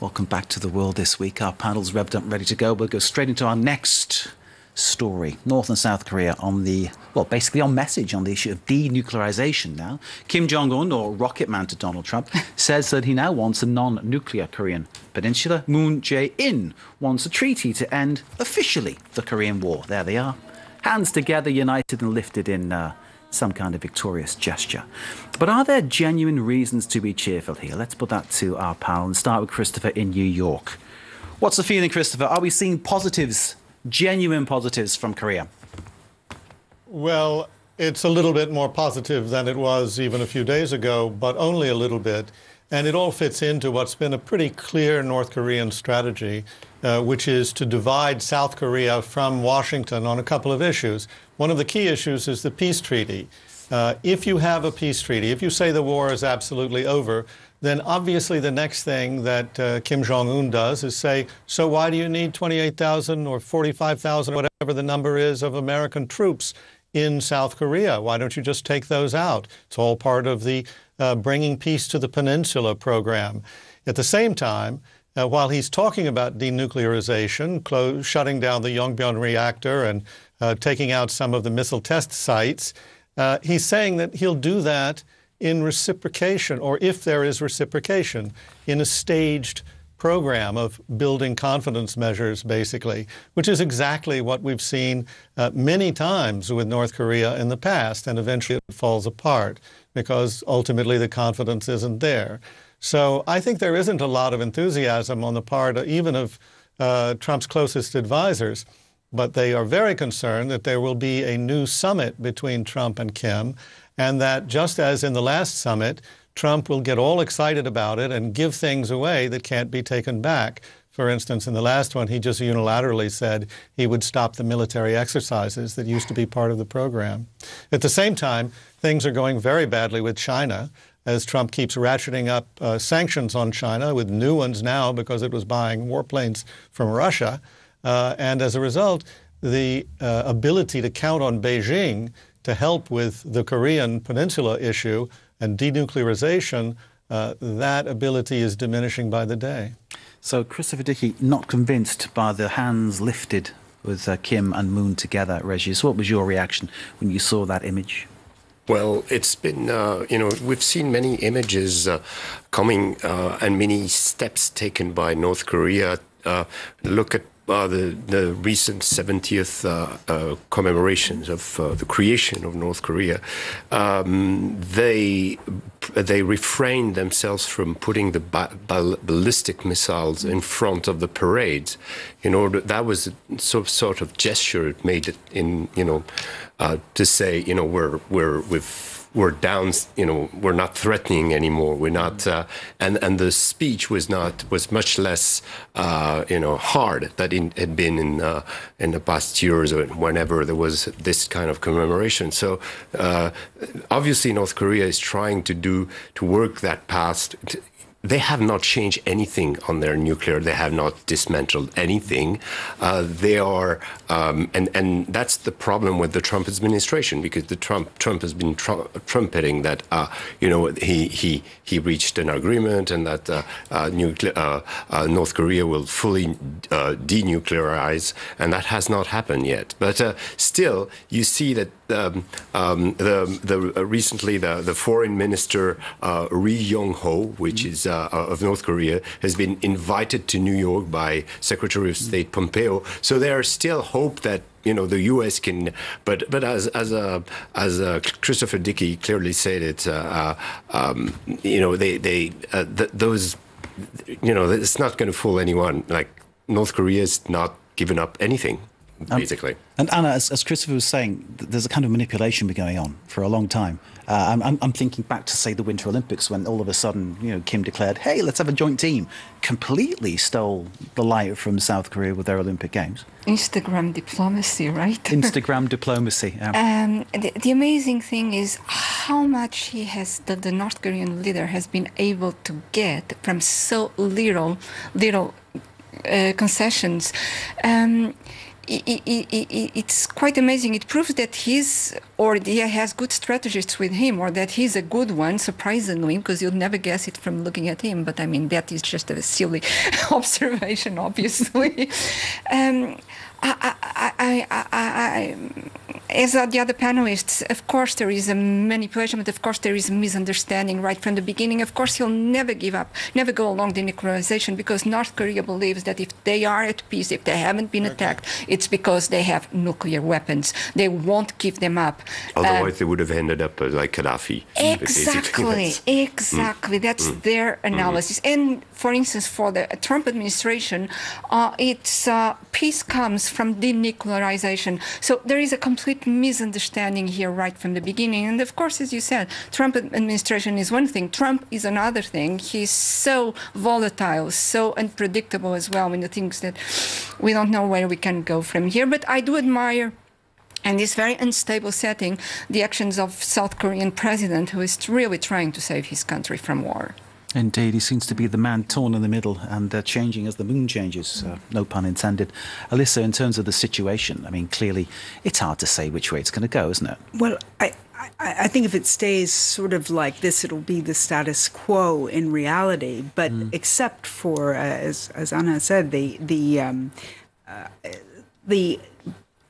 Welcome back to The World This Week. Our panel's revved up and ready to go. We'll go straight into our next story. North and South Korea on basically on message on the issue of denuclearization now. Kim Jong-un, or Rocket Man to Donald Trump, says that he now wants a non-nuclear Korean peninsula. Moon Jae-in wants a treaty to end officially the Korean War. There they are. Hands together, united and lifted in some kind of victorious gesture. But are there genuine reasons to be cheerful here? Let's put that to our panel and start with Christopher in New York. What's the feeling, Christopher? Are we seeing positives, genuine positives from Korea? Well, it's a little bit more positive than it was even a few days ago, but only a little bit. And it all fits into what's been a pretty clear North Korean strategy, which is to divide South Korea from Washington on a couple of issues. One of the key issues is the peace treaty. If you have a peace treaty, if you say the war is absolutely over, then obviously the next thing that Kim Jong-un does is say, so why do you need 28,000 or 45,000, whatever the number is, of American troops in South Korea? Why don't you just take those out? It's all part of the Bringing Peace to the Peninsula program. At the same time, while he's talking about denuclearization, shutting down the Yongbyon reactor and taking out some of the missile test sites, he's saying that he'll do that in reciprocation, or if there is reciprocation, in a staged program of building confidence measures, basically, which is exactly what we've seen many times with North Korea in the past, and eventually it falls apart because ultimately the confidence isn't there. So I think there isn't a lot of enthusiasm on the part even of Trump's closest advisors, but they are very concerned that there will be a new summit between Trump and Kim, and that just as in the last summit, Trump will get all excited about it and give things away that can't be taken back. For instance, in the last one, he just unilaterally said he would stop the military exercises that used to be part of the program. At the same time, things are going very badly with China, as Trump keeps ratcheting up sanctions on China, with new ones now because it was buying warplanes from Russia. And as a result, the ability to count on Beijing to help with the Korean peninsula issue and denuclearization, that ability is diminishing by the day. So Christopher Dickey, not convinced by the hands lifted with Kim and Moon together, Regis. What was your reaction when you saw that image? Well, it's been, we've seen many images coming and many steps taken by North Korea. Look at the recent 70th commemorations of the creation of North Korea. They refrained themselves from putting the ballistic missiles in front of the parades. That was a sort of gesture it made it in, to say, we're down, we're not threatening anymore. We're not, and the speech was much less, hard than it had been in the past years or whenever there was this kind of commemoration. So obviously North Korea is trying to work that past. They have not changed anything on their nuclear. They have not dismantled anything. They are, and that's the problem with the Trump administration, because Trump has been trumpeting that he reached an agreement and that North Korea will fully denuclearize, and that has not happened yet. But still, you see that recently the foreign minister Ri Yong-ho, which is of North Korea, has been invited to New York by Secretary of State Pompeo. So there is still hope that the U.S. can, but as Christopher Dickey clearly said it, those it's not going to fool anyone. Like, North Korea is not giving up anything, basically. And Anna, as Christopher was saying, there's a kind of manipulation been going on for a long time. I'm thinking back to, say, the Winter Olympics, when all of a sudden, Kim declared, hey, let's have a joint team. Completely stole the light from South Korea with their Olympic Games. Instagram diplomacy, right? Instagram diplomacy, yeah. The amazing thing is how much the North Korean leader has been able to get from so little concessions. it's quite amazing. It proves that he has good strategists with him, or that he's a good one, surprisingly, because you'll never guess it from looking at him. But I mean, that is just a silly observation, obviously. As the other panelists, of course there is a manipulation, but of course there is a misunderstanding right from the beginning. Of course he'll never give up, never go along denuclearization, because North Korea believes that if they are at peace, if they haven't been attacked, it's because they have nuclear weapons. They won't give them up. Otherwise they would have ended up like Gaddafi. Exactly. That's their analysis. And for instance, for the Trump administration, peace comes from denuclearization. So there is a complete misunderstanding here right from the beginning. And of course, as you said, Trump administration is one thing. Trump is another thing. He's so volatile, so unpredictable as well in the things that we don't know where we can go from here. But I do admire, in this very unstable setting, the actions of South Korean president, who is really trying to save his country from war. Indeed, he seems to be the man torn in the middle and changing as the moon changes, no pun intended. Alyssa, in terms of the situation, I mean, clearly it's hard to say which way it's going to go, isn't it? Well, I think if it stays sort of like this, it'll be the status quo in reality. But except for, as Anna said, the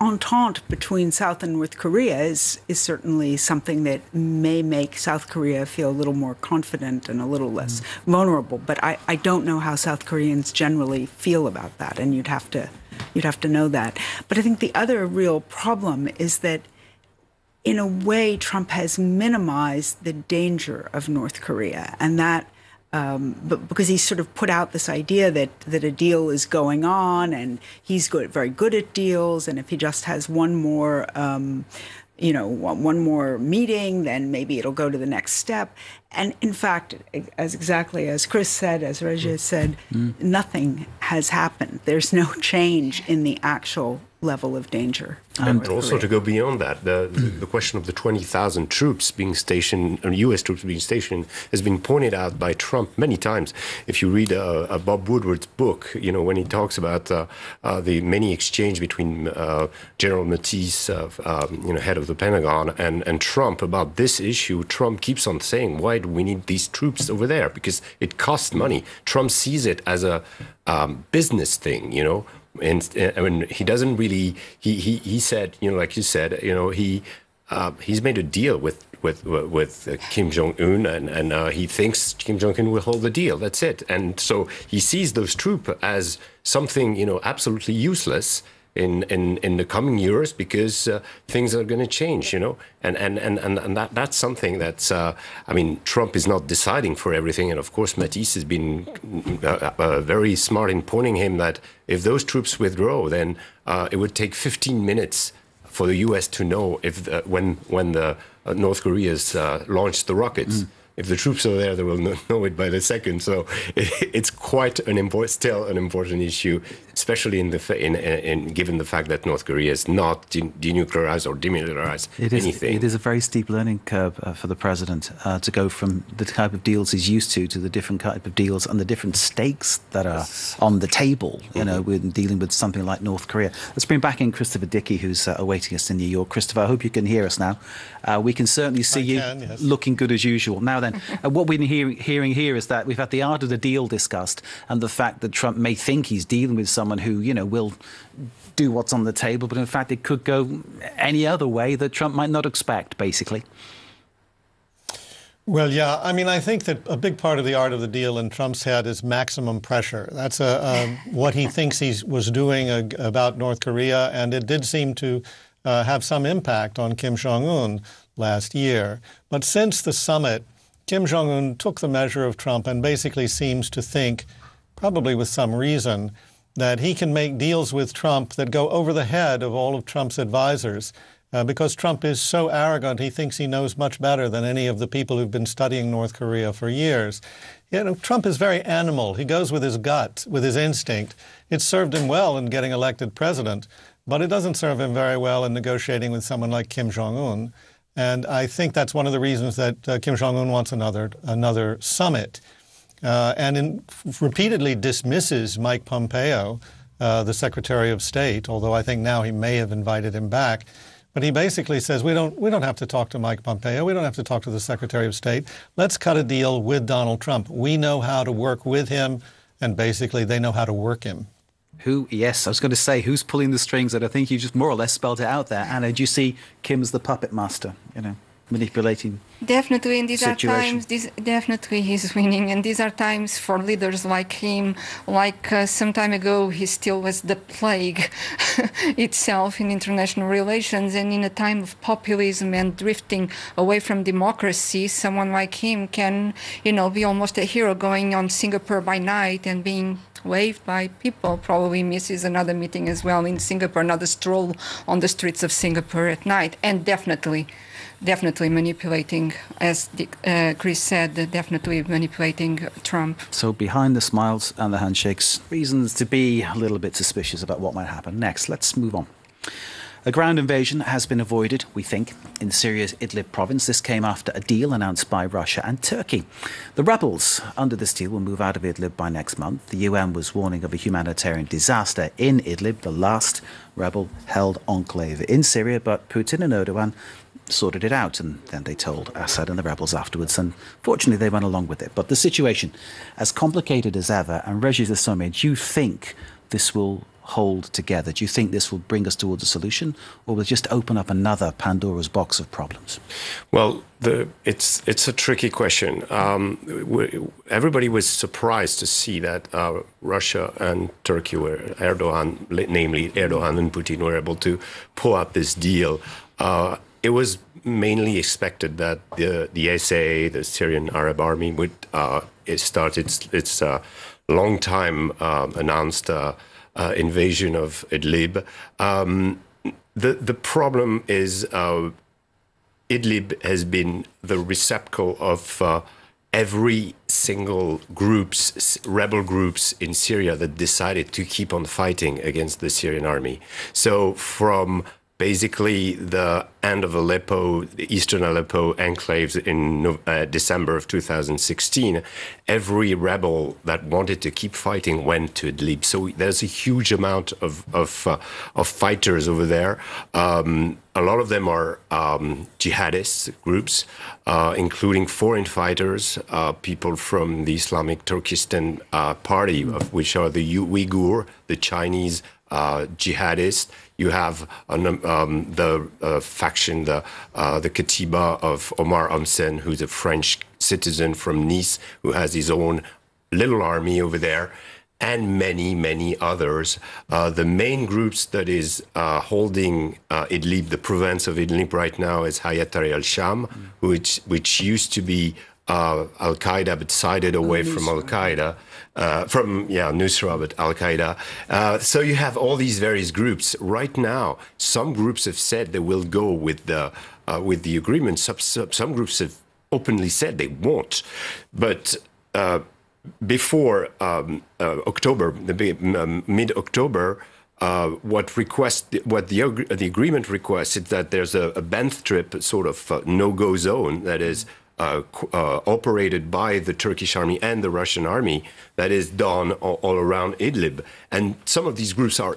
entente between South and North Korea is certainly something that may make South Korea feel a little more confident and a little less vulnerable. But I don't know how South Koreans generally feel about that, and you'd have to know that. But I think the other real problem is that, in a way, Trump has minimized the danger of North Korea, and that but because he's sort of put out this idea that a deal is going on, and he's very good at deals, and if he just has one more meeting, then maybe it'll go to the next step. And in fact, exactly as Chris said, as Regis said, nothing has happened. There's no change in the actual level of danger. And also to go beyond that, the question of the 20,000 troops being stationed, or U.S. troops being stationed, has been pointed out by Trump many times. If you read Bob Woodward's book, when he talks about the many exchange between General Mattis, head of the Pentagon, and Trump about this issue, Trump keeps on saying, why do we need these troops over there? Because it costs money. Trump sees it as a business thing, And I mean, he doesn't really. He said, like you said, he's made a deal with Kim Jong-un, and he thinks Kim Jong-un will hold the deal. That's it. And so he sees those troops as something, absolutely useless in the coming years, because things are going to change, and that's something that's, Trump is not deciding for everything. And of course, Mattis has been very smart in pointing him that if those troops withdraw, then it would take 15 minutes for the U.S. to know if when the North Korea's launched the rockets. If the troops are there, they will know it by the second. So it's quite still an important issue, especially given the fact that North Korea is not denuclearized or demilitarized anything. It is a very steep learning curve for the president to go from the type of deals he's used to the different type of deals and the different stakes that are on the table. When dealing with something like North Korea. Let's bring back in Christopher Dickey, who's awaiting us in New York. Christopher, I hope you can hear us now. We can certainly see yes. Looking good as usual. Now then, what we've been hearing here is that we've had the art of the deal discussed, and the fact that Trump may think he's dealing with someone who, will do what's on the table, but in fact it could go any other way that Trump might not expect, basically. Well, yeah. I think that a big part of the art of the deal in Trump's head is maximum pressure. That's what he thinks he was doing about North Korea, and it did seem to have some impact on Kim Jong-un last year. But since the summit, Kim Jong-un took the measure of Trump and basically seems to think, probably with some reason, that he can make deals with Trump that go over the head of all of Trump's advisors. Because Trump is so arrogant, he thinks he knows much better than any of the people who've been studying North Korea for years. Trump is very animal. He goes with his gut, with his instinct. It served him well in getting elected president, but it doesn't serve him very well in negotiating with someone like Kim Jong-un. And I think that's one of the reasons that Kim Jong-un wants another summit, and repeatedly dismisses Mike Pompeo, the Secretary of State, although I think now he may have invited him back. But he basically says, we don't have to talk to Mike Pompeo. We don't have to talk to the Secretary of State. Let's cut a deal with Donald Trump. We know how to work with him, and basically they know how to work him. Yes, I was going to say, who's pulling the strings? And I think you just more or less spelled it out there. Anna, do you see Kim as the puppet master, manipulating? Definitely, and these situation. are times, definitely he's winning, and these are times for leaders like him. Like some time ago, he still was the plague itself in international relations, and in a time of populism and drifting away from democracy, someone like him can, be almost a hero going on Singapore by night and being waved by people. Probably misses another meeting as well in Singapore, another stroll on the streets of Singapore at night, and definitely manipulating, as Chris said, definitely manipulating Trump. So behind the smiles and the handshakes, reasons to be a little bit suspicious about what might happen next. Let's move on. A ground invasion has been avoided, we think, in Syria's Idlib province. This came after a deal announced by Russia and Turkey. The rebels under this deal will move out of Idlib by next month. The UN was warning of a humanitarian disaster in Idlib, the last rebel-held enclave in Syria, but Putin and Erdogan sorted it out, and then they told Assad and the rebels afterwards, and fortunately they went along with it. But the situation, as complicated as ever, and Regis Le Sommier, do you think this will hold together? Do you think this will bring us towards a solution, or will it just open up another Pandora's box of problems? Well, it's a tricky question. Everybody was surprised to see that Russia and Turkey namely Erdogan and Putin, were able to pull out this deal. It was mainly expected that the SA, the Syrian Arab Army, would start its long time announced invasion of Idlib. The problem is Idlib has been the receptacle of every single rebel groups in Syria that decided to keep on fighting against the Syrian army. So from basically the end of Aleppo, the eastern Aleppo enclaves in December of 2016, every rebel that wanted to keep fighting went to Idlib. So there's a huge amount of fighters over there. A lot of them are jihadist groups, including foreign fighters, people from the Islamic Turkestan party, of which are the Uyghur, the Chinese jihadists. You have the faction, the Katiba of Omar Hamsen, who's a French citizen from Nice, who has his own little army over there, and many, many others. The main groups that is holding Idlib, the province of Idlib right now, is Hayat Tahrir al-Sham, which used to be Al-Qaeda, but sided away from Al-Qaeda. Nusra, but Al-Qaeda. So you have all these various groups. Right now, some groups have said they will go with the agreement. Some groups have openly said they won't. But before October, mid-October, what the agreement requests is that there's a band strip, sort of no-go zone that is operated by the Turkish army and the Russian army that is done all around Idlib. And some of these groups are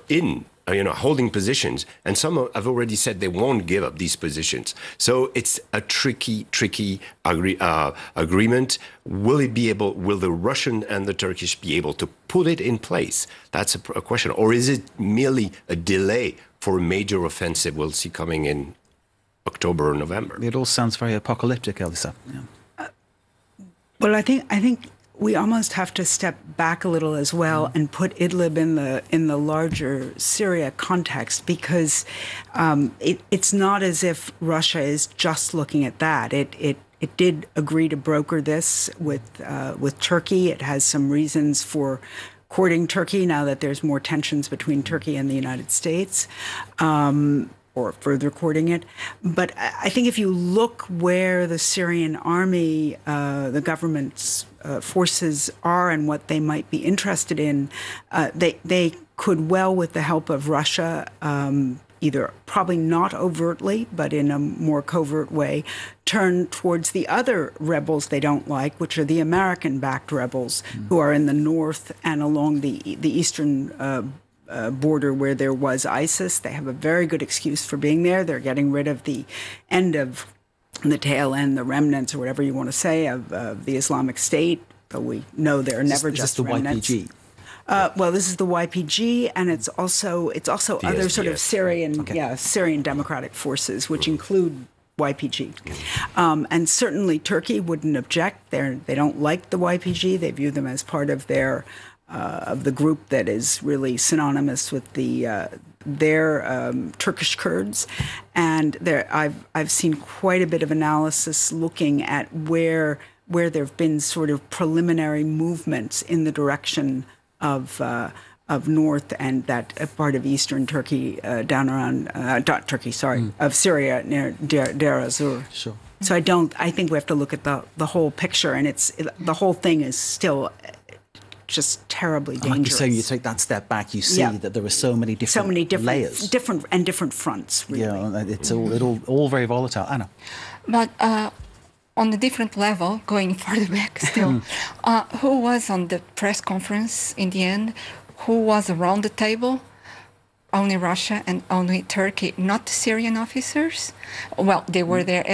holding positions, and some have already said they won't give up these positions. So it's a tricky agreement. Will the Russian and the Turkish be able to put it in place? That's a question. Or is it merely a delay for a major offensive we'll see coming in October or November? It all sounds very apocalyptic, Elisa. Yeah. Well, I think we almost have to step back a little as well and put Idlib in the larger Syria context, because it's not as if Russia is just looking at that. It did agree to broker this with Turkey. It has some reasons for courting Turkey now that there's more tensions between Turkey and the United States. Or further courting it. But I think if you look where the Syrian army, the government's forces are and what they might be interested in, they could well, with the help of Russia, either probably not overtly, but in a more covert way, turn towards the other rebels they don't like, which are the American-backed rebels who are in the north and along the eastern border where there was ISIS. They have a very good excuse for being there. They're getting rid of the end of the tail end, the remnants, or whatever you want to say, of the Islamic State. Though we know they're never just remnants. Is this the YPG? Well, this is the YPG, and it's also other sort of Syrian democratic forces, which include YPG. And certainly Turkey wouldn't object. They don't like the YPG. They view them as part of their of the group that is really synonymous with their Turkish Kurds. And I've seen quite a bit of analysis looking at where there have been sort of preliminary movements in the direction of north and that part of eastern Turkey down around not Turkey, of Syria near Deir ez-Zor. Sure. So I think we have to look at the whole picture, and the whole thing is still just terribly dangerous. Like you say, you take that step back, you see that there are so many different layers, different fronts. Really. Yeah, it's all very volatile. Anna, but. On a different level, going further back still, who was on the press conference in the end? Who was around the table? Only Russia and only Turkey, not the Syrian officers. Well, they were there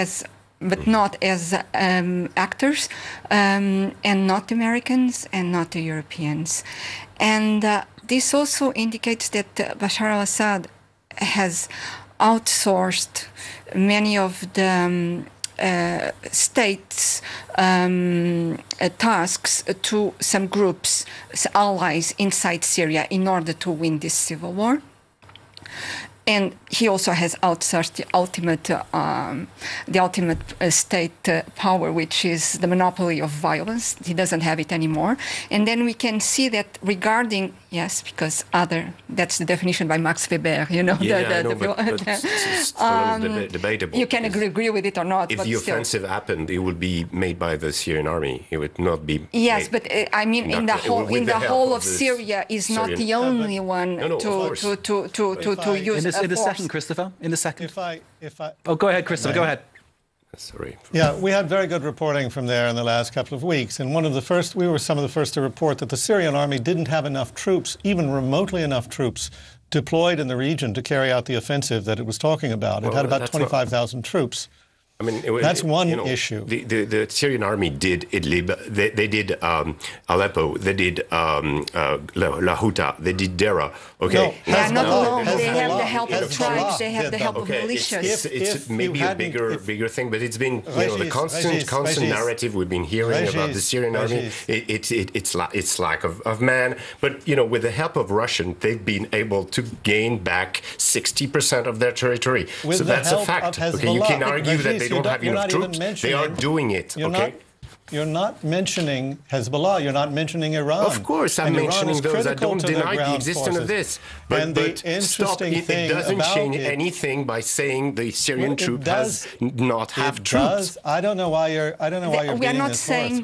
but not as actors, and not the Americans and not the Europeans. And this also indicates that Bashar al-Assad has outsourced many of the states' tasks to some groups, allies inside Syria, in order to win this civil war. And he also has outsourced the ultimate state power, which is the monopoly of violence. He doesn't have it anymore. And then we can see that regarding, because that's the definition by Max Weber, but it's a little debatable. You can agree with it or not. If the offensive happened, it would be made by the Syrian army. It would not be. Yes, but I mean, in the whole of Syria is not the only one to use. In a second, Christopher. In a second. Go ahead, Christopher. Go ahead. Sorry. Yeah, we had very good reporting from there in the last couple of weeks. And we were some of the first to report that the Syrian army didn't have enough troops, even remotely enough troops, deployed in the region to carry out the offensive that it was talking about. It had about 25,000 troops. I mean, that's one issue. The Syrian army did Idlib, they did Aleppo, they did Lahuta, they did Dera. Okay, no, they are not alone. They have the help of tribes. They have the help of militias. It's maybe a bigger thing, but it's been the constant narrative we've been hearing about the Syrian army. It's lack of man. But with the help of Russian, they've been able to gain back 60% of their territory. So that's a fact. Okay, you can argue that they don't have enough troops. They are doing it. You're not mentioning Hezbollah. You're not mentioning Iran. Of course, I'm mentioning those. I don't deny the existence of this. But stop. It doesn't change anything by saying the Syrian troop does not have troops. I don't know why you're. We are not saying.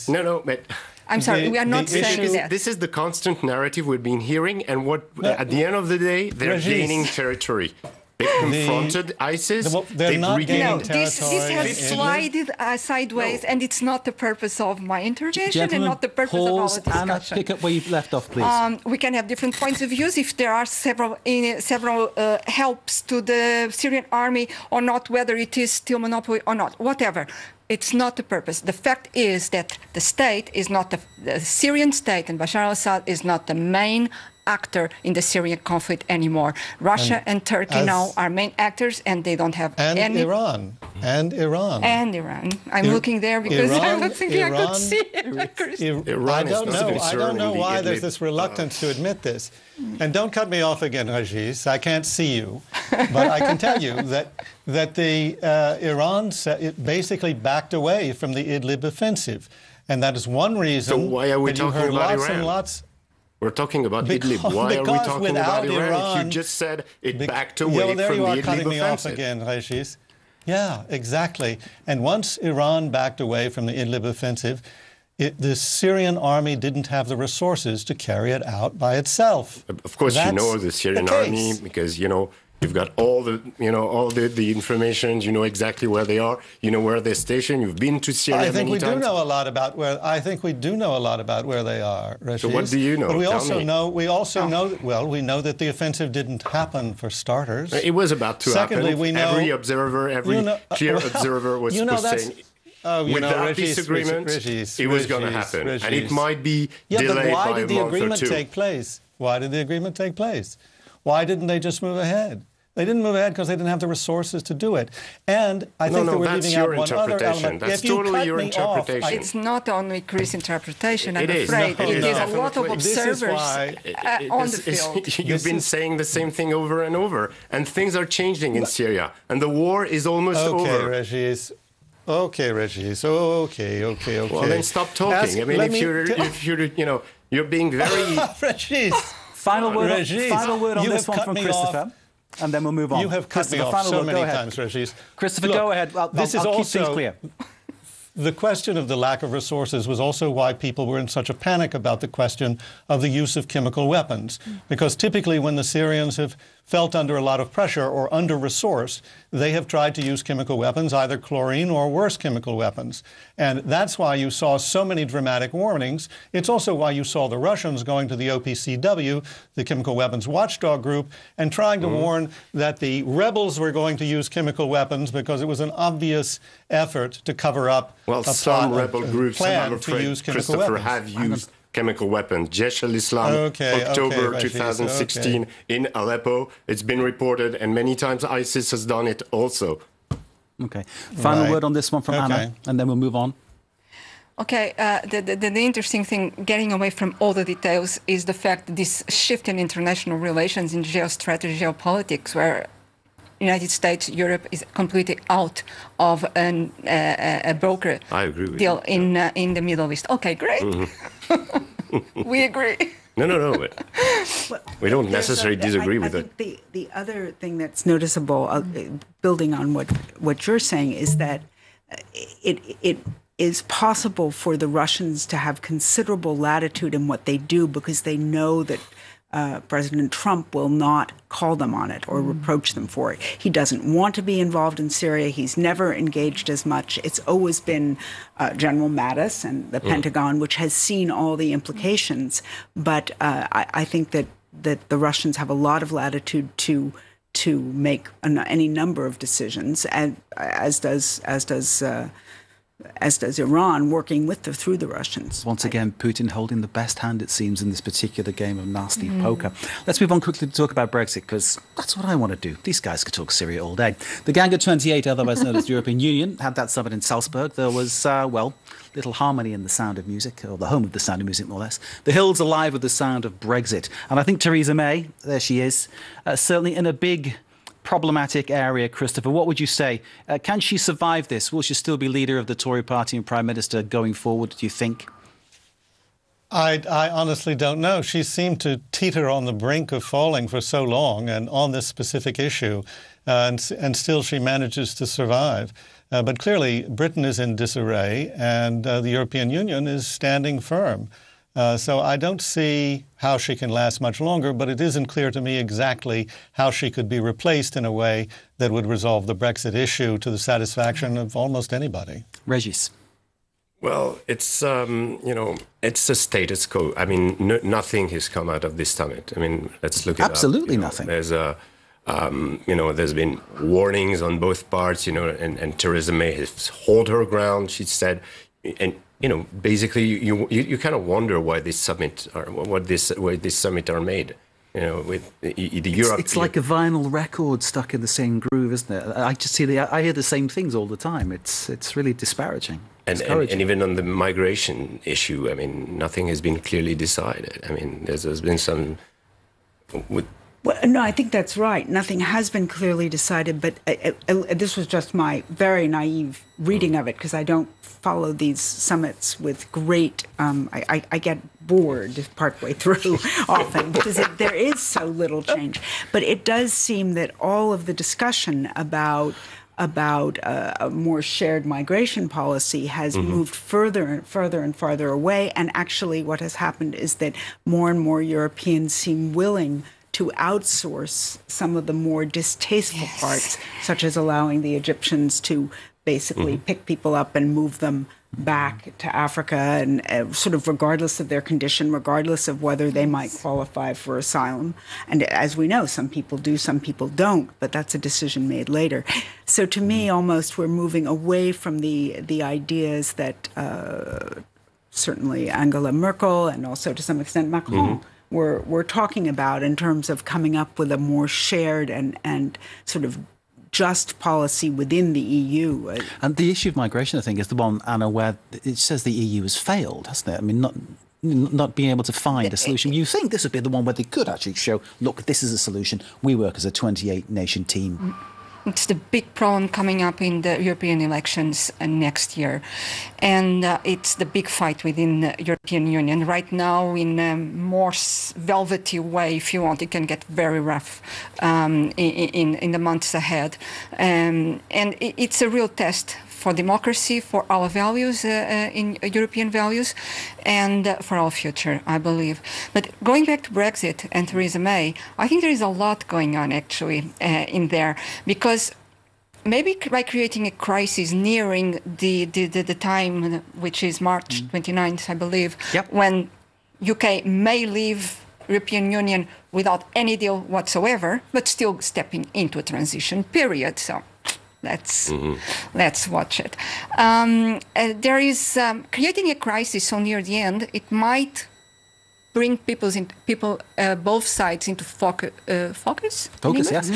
No, but. I'm sorry, we are not saying that. This is the constant narrative we've been hearing, and at the end of the day, they're gaining territory. They confronted ISIS. They're not gaining territory. This has slided sideways, and it's not the purpose of my intervention and not the purpose of our discussion. Anna, pick up where you've left off, please. We can have different points of views if there are several helps to the Syrian army or not, whether it is still monopoly or not, whatever. It's not the purpose. The fact is that the state is not the Syrian state, and Bashar al-Assad is not the main actor in the Syrian conflict anymore. Russia and Turkey now are main actors, and they don't have any. Iran. I'm looking there because I was thinking I could see it. I don't know why there's this reluctance to admit this. And don't cut me off again, Régis. I can't see you. But I can tell you that Iran basically backed away from the Idlib offensive. And that is one reason. So why are we talking about Iran? We're talking about Idlib. Why are we talking about Iran if you just said it backed away from the Idlib offensive? There you are cutting me off again, Régis. Yeah, exactly. And once Iran backed away from the Idlib offensive, the Syrian army didn't have the resources to carry it out by itself. Of course, the Syrian army, because, You've got all the information. You know exactly where they are. You know where they're stationed. You've been to Syria I think many we times. do know a lot about where. I think we do know a lot about where they are. So what do you know? But we Tell also me. know. We also know. Well, we know that the offensive didn't happen for starters. It was about to Secondly, happen. we know Every observer, clear observer was saying. Without peace agreement, it was going to happen. And it might be delayed by a month or two. Why did the agreement take place? Why did the agreement take place? Why didn't they just move ahead? They didn't move ahead because they didn't have the resources to do it. And I think that we're leaving out one other element. That's totally your interpretation. It's not only Chris' interpretation, I'm It is. afraid. No, it is a definitely. lot of observers on the field. You've been saying the same thing over and over. And things are changing in Syria. And the war is almost over. Okay, Regis. Okay. Well, then stop talking. You're being very... Regis. Final word on this one from Christopher, and then we'll move on. You have cut me off so many times, Regis. Christopher, go ahead. I'll keep things clear. The question of the lack of resources was also why people were in such a panic about the question of the use of chemical weapons. Because typically when the Syrians have felt under a lot of pressure or under-resourced, they have tried to use chemical weapons, either chlorine or worse chemical weapons. And that's why you saw so many dramatic warnings. It's also why you saw the Russians going to the OPCW, the Chemical Weapons Watchdog Group, and trying to warn that the rebels were going to use chemical weapons because it was an obvious effort to cover up some rebel groups, I'm afraid, Christopher, have used chemical weapons. Jaish al-Islam, October 2016 in Aleppo. It's been reported, and many times ISIS has done it also. Okay. Final word on this one from Anna, and then we'll move on. Okay, the interesting thing, getting away from all the details, is the fact that this shift in international relations, in geostrategy, geopolitics, where United States, Europe is completely out of a broker deal in the Middle East. Okay, great. We agree. No. We don't necessarily disagree with it. I think the other thing that's noticeable, building on what you're saying, is that it is possible for the Russians to have considerable latitude in what they do because they know that President Trump will not call them on it or reproach them for it. He doesn't want to be involved in Syria. He's never engaged as much. It's always been General Mattis and the Pentagon, which has seen all the implications. But I think that the Russians have a lot of latitude to make any number of decisions, and as does Iran, working through the Russians. Once again, Putin holding the best hand, it seems, in this particular game of nasty poker. Let's move on quickly to talk about Brexit, because that's what I want to do. These guys could talk Syria all day. The Gang of 28, otherwise known as the European Union, had that summit in Salzburg. There was, little harmony in the Sound of Music, or the home of the Sound of Music, more or less. The Hills alive with the sound of Brexit. And I think Theresa May, there she is, certainly in a big problematic area. Christopher, what would you say? Can she survive this? Will she still be leader of the Tory party and Prime Minister going forward, do you think? I honestly don't know. She seemed to teeter on the brink of falling for so long and on this specific issue, and still she manages to survive. But clearly, Britain is in disarray, and the European Union is standing firm. So I don't see how she can last much longer, but it isn't clear to me exactly how she could be replaced in a way that would resolve the Brexit issue to the satisfaction of almost anybody. Regis. Well, it's it's a status quo. I mean, nothing has come out of this summit. I mean, let's look at absolutely nothing. There's there's been warnings on both parts. And Theresa May has held her ground. She said, and basically, you kind of wonder why this summit are made. With the Europe. It's like a vinyl record stuck in the same groove, isn't it? I just I hear the same things all the time. It's really disparaging. And even on the migration issue, I mean, nothing has been clearly decided. I mean, there's been some. Well, no, I think that's right. Nothing has been clearly decided, but this was just my very naive reading of it, because I don't follow these summits with great... I get bored partway through often, because there is so little change. But it does seem that all of the discussion about a more shared migration policy has moved further and further and farther away. And actually what has happened is that more and more Europeans seem willing to outsource some of the more distasteful parts, such as allowing the Egyptians to basically pick people up and move them back to Africa, and sort of regardless of their condition, regardless of whether they might qualify for asylum. And as we know, some people do, some people don't, but that's a decision made later. So to me, almost we're moving away from the ideas that certainly Angela Merkel and also to some extent Macron were talking about in terms of coming up with a more shared and sort of just policy within the EU. And the issue of migration, I think, is the one, Anna, where it says the EU has failed, hasn't it? I mean, not being able to find a solution. You think this would be the one where they could actually show, look, this is a solution. We work as a 28-nation team. It's the big problem coming up in the European elections next year. And it's the big fight within the European Union. Right now, in a more velvety way, if you want, it can get very rough in the months ahead. And it's a real test for democracy, for our values, in European values, and for our future, I believe. But going back to Brexit and Theresa May, I think there is a lot going on actually in there, because maybe by creating a crisis nearing the time, which is March 29th, I believe, when UK may leave European Union without any deal whatsoever, but still stepping into a transition period. So let's watch it. There is creating a crisis so near the end. It might bring people both sides into focus. Focus, yes.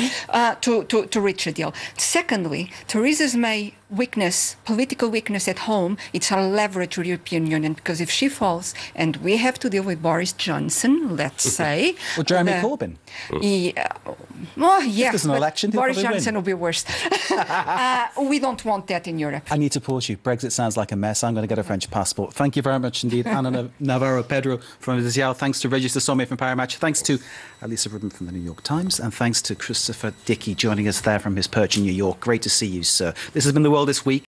To reach a deal. Secondly, Theresa May's weakness, political weakness at home, it's her leverage to the European Union, because if she falls and we have to deal with Boris Johnson, let's say, or Jeremy Corbyn. Well, yeah, if there's an election, Boris Johnson will be worse. We don't want that in Europe. I need to pause you. Brexit sounds like a mess. I'm going to get a French passport. Thank you very much indeed, Ana Navarro Pedro from Israel. Thanks to Regis Sommet from Paramatch. Thanks to Alisa Rubin from the New York Times. And thanks to Christopher Dickey joining us there from his perch in New York. Great to see you, sir. This has been The World This Week.